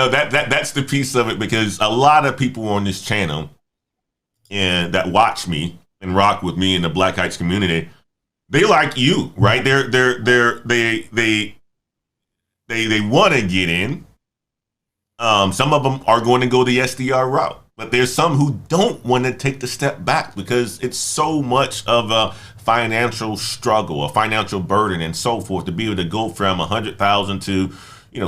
that's the piece of it, because a lot of people on this channel and that watch me and rock with me in the Black Heights community, they like you, right? They want to get in. Some of them are going to go the SDR route, but there's some who don't want to take the step back because it's so much of a financial struggle, a financial burden, and so forth, to be able to go from 100,000 to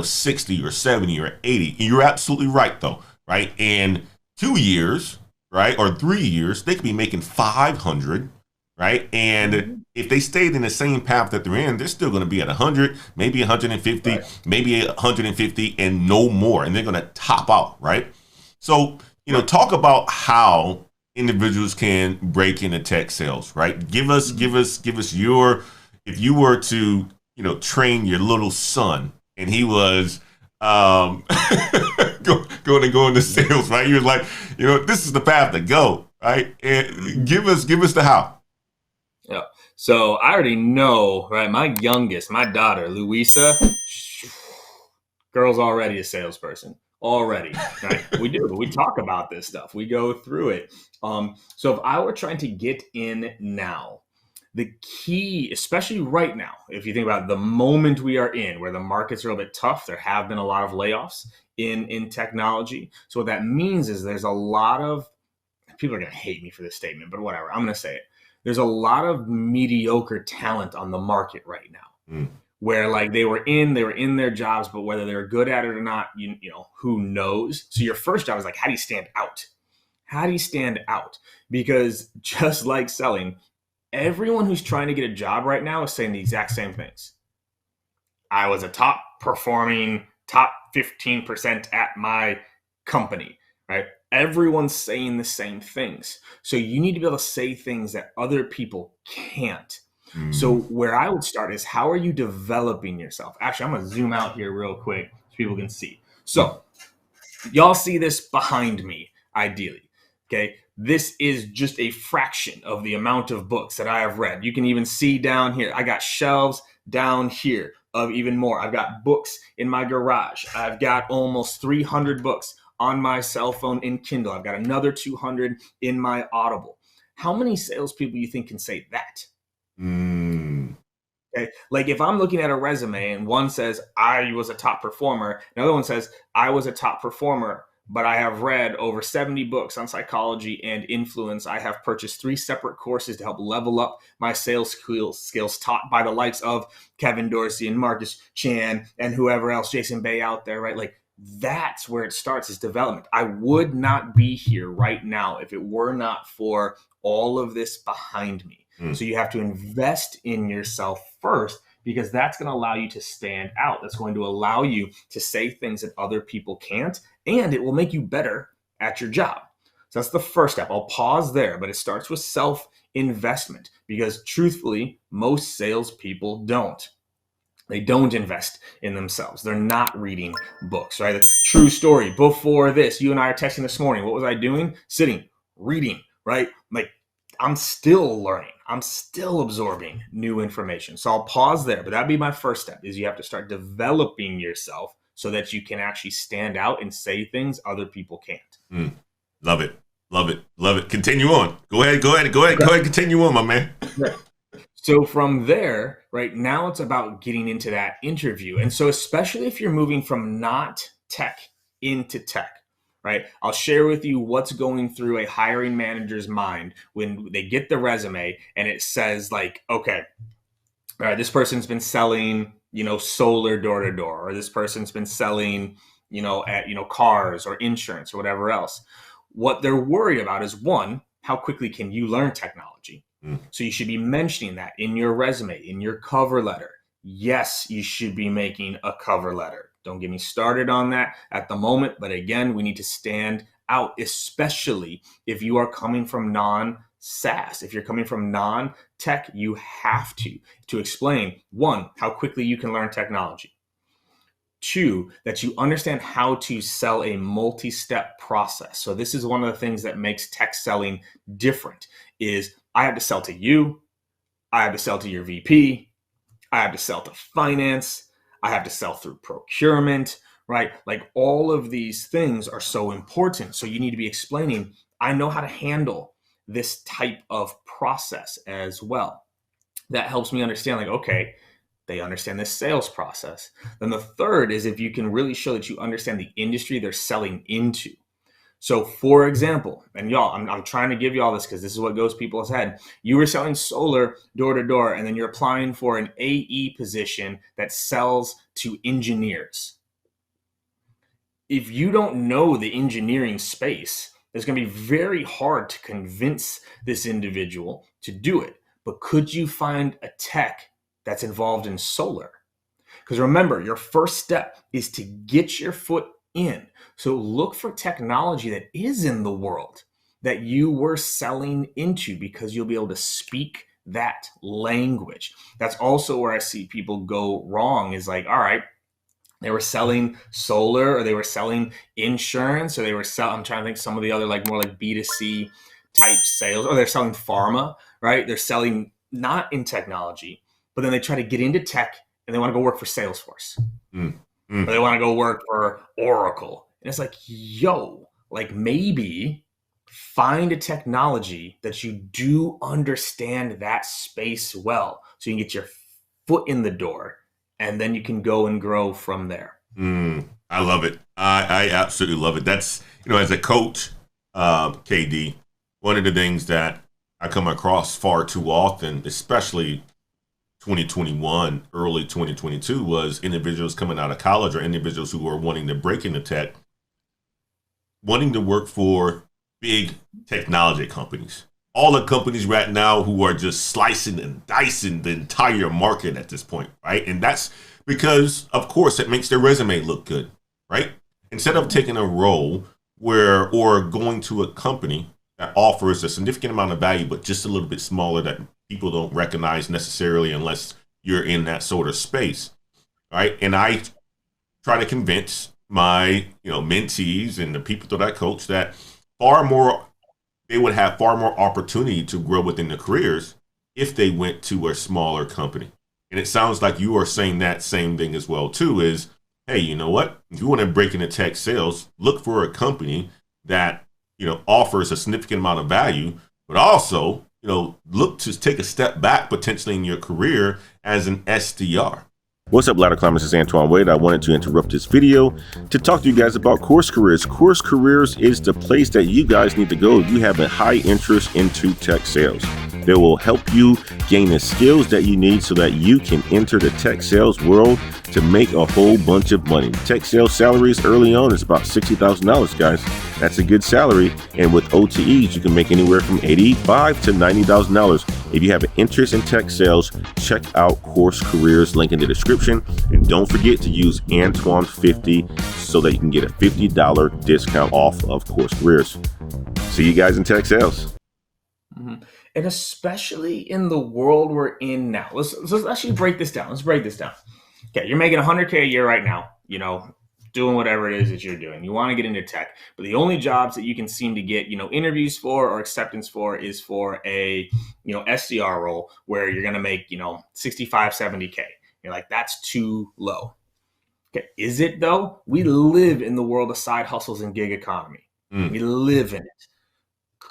60 or 70 or 80. You're absolutely right, though, right? In 2 years, right, or 3 years, they could be making 500, right? And if they stayed in the same path that they're in, they're still going to be at 100, maybe 150, right, maybe 150, and no more. And they're going to top out, right? So, talk about how individuals can break into tech sales, right? Give us your, if you were to, train your little son and he was going into sales, right? You're like, this is the path to go, right? And give us the how. Yeah. So I already know, right? My youngest, my daughter, Louisa, girl's already a salesperson. Already, right? We talk about this stuff. We go through it. So if I were trying to get in now, the key, especially right now, if you think about the moment we are in, where the markets are a little bit tough, there have been a lot of layoffs in technology. So what that means is there's a lot of, people are going to hate me for this statement, but whatever, I'm going to say it. There's a lot of mediocre talent on the market right now. Where like they were in their jobs, but whether they're good at it or not, who knows? So your first job is like, how do you stand out? How do you stand out? Because just like selling, everyone who's trying to get a job right now is saying the exact same things. I was a top performing, top 15% at my company, right? Everyone's saying the same things. So you need to be able to say things that other people can't. So where I would start is, how are you developing yourself? Actually, I'm going to zoom out here real quick so people can see. So y'all see this behind me, ideally. Okay. This is just a fraction of the amount of books that I have read. You can even see down here, I got shelves down here of even more. I've got books in my garage. I've got almost 300 books on my cell phone in Kindle. I've got another 200 in my Audible. How many salespeople do you think can say that? Okay. Like if I'm looking at a resume and one says I was a top performer, another one says I was a top performer, but I have read over 70 books on psychology and influence. I have purchased 3 separate courses to help level up my sales skills taught by the likes of Kevin Dorsey and Marcus Chan and whoever else, Jason Bay out there, right? Like that's where it starts, is development. I would not be here right now if it were not for all of this behind me. So you have to invest in yourself first, because that's going to allow you to stand out. That's going to allow you to say things that other people can't, and it will make you better at your job. So that's the first step. I'll pause there, but it starts with self-investment, because truthfully, most salespeople don't. They don't invest in themselves. They're not reading books, right? True story. Before this, you and I are texting this morning. What was I doing? Sitting, reading, right? Like, I'm still learning. I'm still absorbing new information. So I'll pause there, but that'd be my first step, is you have to start developing yourself so that you can actually stand out and say things other people can't. Love it. Love it. Love it. Continue on. Go ahead. Continue on, my man. Right. So from there, right now it's about getting into that interview. And so especially if you're moving from not tech into tech, right? I'll share with you what's going through a hiring manager's mind when they get the resume and it says like, okay, all right, this person's been selling, solar door to door, or this person's been selling, cars or insurance or whatever else. What they're worried about is, one, how quickly can you learn technology? So you should be mentioning that in your resume, in your cover letter. Yes, you should be making a cover letter. Don't get me started on that at the moment. But again, we need to stand out, especially if you are coming from non-SaaS. If you're coming from non-tech, you have to explain, one, how quickly you can learn technology. Two, that you understand how to sell a multi-step process. So this is one of the things that makes tech selling different, is I have to sell to you, I have to sell to your VP, I have to sell to finance, I have to sell through procurement, right? Like all of these things are so important. So you need to be explaining, I know how to handle this type of process as well. That helps me understand, like, okay, they understand this sales process. Then the third is if you can really show that you understand the industry they're selling into. So, for example, and y'all, I'm trying to give you all this because this is what goes people's head. You were selling solar door to door, and then you're applying for an AE position that sells to engineers. If you don't know the engineering space, it's going to be very hard to convince this individual to do it. But could you find a tech that's involved in solar? Because remember, your first step is to get your foot in. So look for technology that is in the world that you were selling into, because you'll be able to speak that language. That's also where I see people go wrong, is like, all right, they were selling solar, or they were selling insurance, or they were selling, I'm trying to think some of the other like more like B2C type sales, or they're selling pharma, right? They're selling not in technology, but then they try to get into tech and they want to go work for Salesforce. Or they want to go work for Oracle. And it's like, yo, like maybe find a technology that you do understand that space well, so you can get your foot in the door, and then you can go and grow from there. I love it. I absolutely love it. That's, as a coach, KD, one of the things that I come across far too often, especially 2021, early 2022, was individuals coming out of college, or individuals who are wanting to break into tech, wanting to work for big technology companies. All the companies right now who are just slicing and dicing the entire market at this point, right? And that's because, of course, it makes their resume look good, right? Instead of taking a role or going to a company that offers a significant amount of value, but just a little bit smaller, that people don't recognize necessarily unless you're in that sort of space, right? And I try to convince my, mentees and the people that I coach that they would have far more opportunity to grow within their careers if they went to a smaller company. And it sounds like you are saying that same thing as well too, is, hey, you know what? If you want to break into tech sales, look for a company that, offers a significant amount of value, but also, look to take a step back potentially in your career as an SDR. What's up, ladder climbers? It's Antoine Wade. I wanted to interrupt this video to talk to you guys about Course Careers. Course Careers is the place that you guys need to go if you have a high interest into tech sales. They will help you gain the skills that you need so that you can enter the tech sales world to make a whole bunch of money. Tech sales salaries early on is about $60,000, guys. That's a good salary. And with OTEs, you can make anywhere from $85,000 to $90,000. If you have an interest in tech sales, check out Course Careers, link in the description. And don't forget to use Antoine50 so that you can get a $50 discount off of Course Careers. See you guys in tech sales. Mm-hmm. And especially in the world we're in now, let's actually break this down. Let's break this down. Okay, you're making $100K a year right now, doing whatever it is that you're doing. You want to get into tech, but the only jobs that you can seem to get, interviews for or acceptance for is for a, SDR role where you're going to make, 65, 70K. You're like, that's too low. Okay, is it though? We live in the world of side hustles and gig economy. We live in it.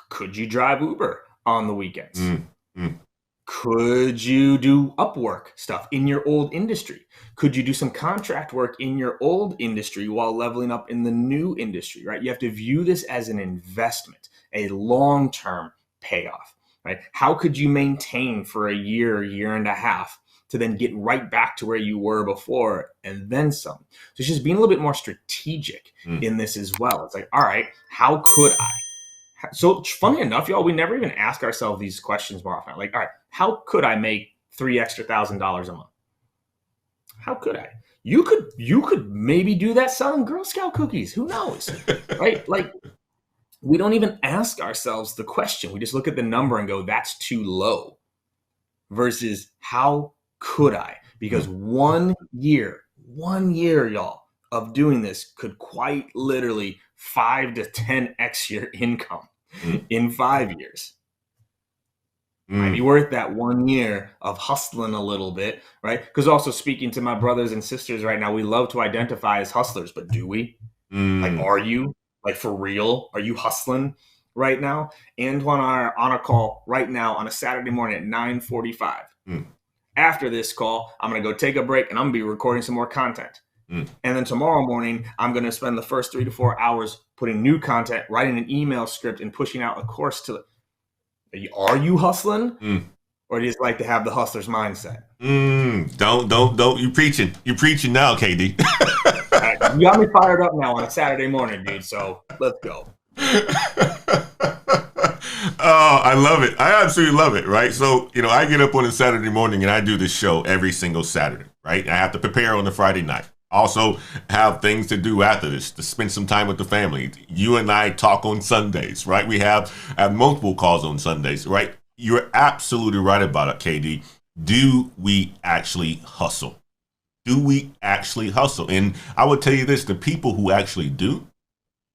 Could you drive Uber on the weekends? Could you do Upwork stuff in your old industry? Could you do some contract work in your old industry while leveling up in the new industry, right? You have to view this as an investment, a long-term payoff, right? How could you maintain for a year and a half to then get right back to where you were before and then some? So it's just being a little bit more strategic in this as well. It's like, all right, how could I? So funny enough, y'all, we never even ask ourselves these questions more often. Like, all right, how could I make $3,000 extra a month? How could I? You could maybe do that selling Girl Scout cookies. Who knows? Right? Like, we don't even ask ourselves the question. We just look at the number and go, that's too low. Versus how could I? Because 1 year, y'all, of doing this could quite literally 5 to 10x your income in 5 years. Might be worth that 1 year of hustling a little bit, right? Because also speaking to my brothers and sisters right now, we love to identify as hustlers, but do we? Like, are you? Like, for real? Are you hustling right now? Antoine are on a call right now on a Saturday morning at 9:45. After this call, I'm going to go take a break and I'm going to be recording some more content. And then tomorrow morning, I'm going to spend the first 3 to 4 hours putting new content, writing an email script, and pushing out a course to. Are you hustling? Or do you just like to have the hustler's mindset? Don't. You preaching now, KD. You got me fired up now on a Saturday morning, dude. So let's go. Oh, I love it. I absolutely love it. Right. So, I get up on a Saturday morning and I do this show every single Saturday. Right. I have to prepare on the Friday night. Also have things to do after this, to spend some time with the family. You and I talk on Sundays, right? We have multiple calls on Sundays, right? You're absolutely right about it, KD. Do we actually hustle? Do we actually hustle? And I would tell you this, the people who actually do,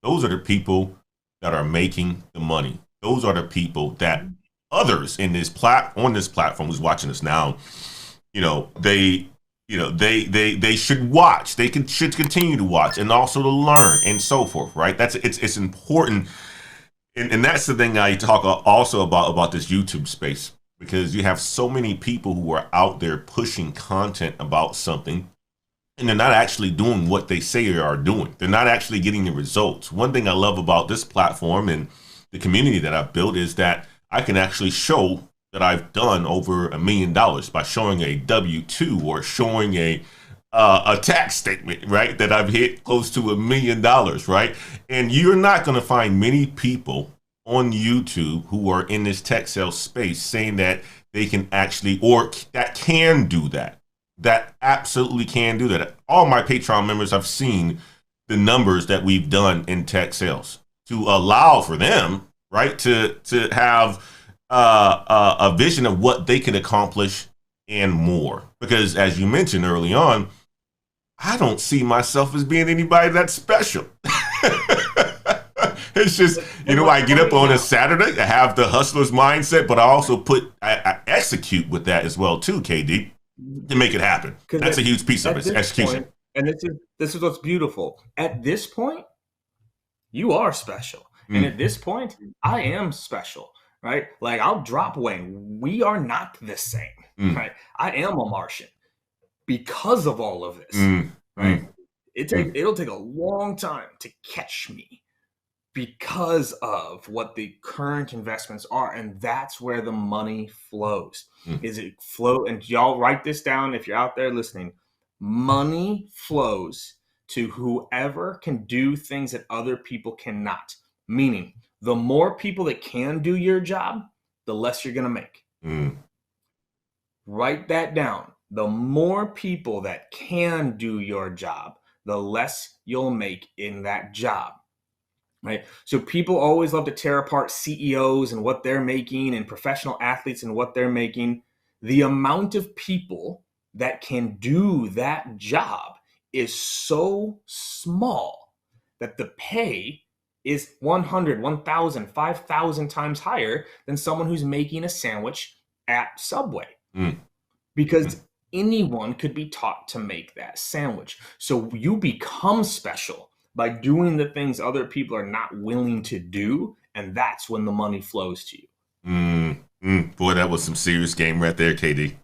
those are the people that are making the money. Those are the people that others on this platform who's watching us now, they should watch. They should continue to watch and also to learn and so forth, right? It's important. And that's the thing I talk also about this YouTube space, because you have so many people who are out there pushing content about something and they're not actually doing what they say they are doing. They're not actually getting the results. One thing I love about this platform and the community that I've built is that I can actually show that I've done over $1 million by showing a W-2 or showing a tax statement, right? That I've hit close to $1 million, right? And you're not going to find many people on YouTube who are in this tech sales space saying that they can actually, or that can do that. That absolutely can do that. All my Patreon members, I've seen the numbers that we've done in tech sales to allow for them, right, to have a vision of what they can accomplish and more. Because as you mentioned early on, I don't see myself as being anybody that's special. It's just, I get up on a Saturday, I have the hustler's mindset, but I also I execute with that as well too, KD, to make it happen. That's a huge piece of it, execution. Point, and this is what's beautiful. At this point, you are special. And at this point, I am special, right? Like, I'll drop Wayne. We are not the same, right? I am a Martian because of all of this, right? It'll take a long time to catch me because of what the current investments are. And that's where the money flows. Is it flow? And y'all write this down if you're out there listening. Money flows to whoever can do things that other people cannot. Meaning, the more people that can do your job, the less you're going to make. Write that down. The more people that can do your job, the less you'll make in that job. Right? So people always love to tear apart CEOs and what they're making and professional athletes and what they're making. The amount of people that can do that job is so small that the pay is 100, 1,000, 5,000 times higher than someone who's making a sandwich at Subway. Because anyone could be taught to make that sandwich. So you become special by doing the things other people are not willing to do, and that's when the money flows to you. Boy, that was some serious game right there, KD.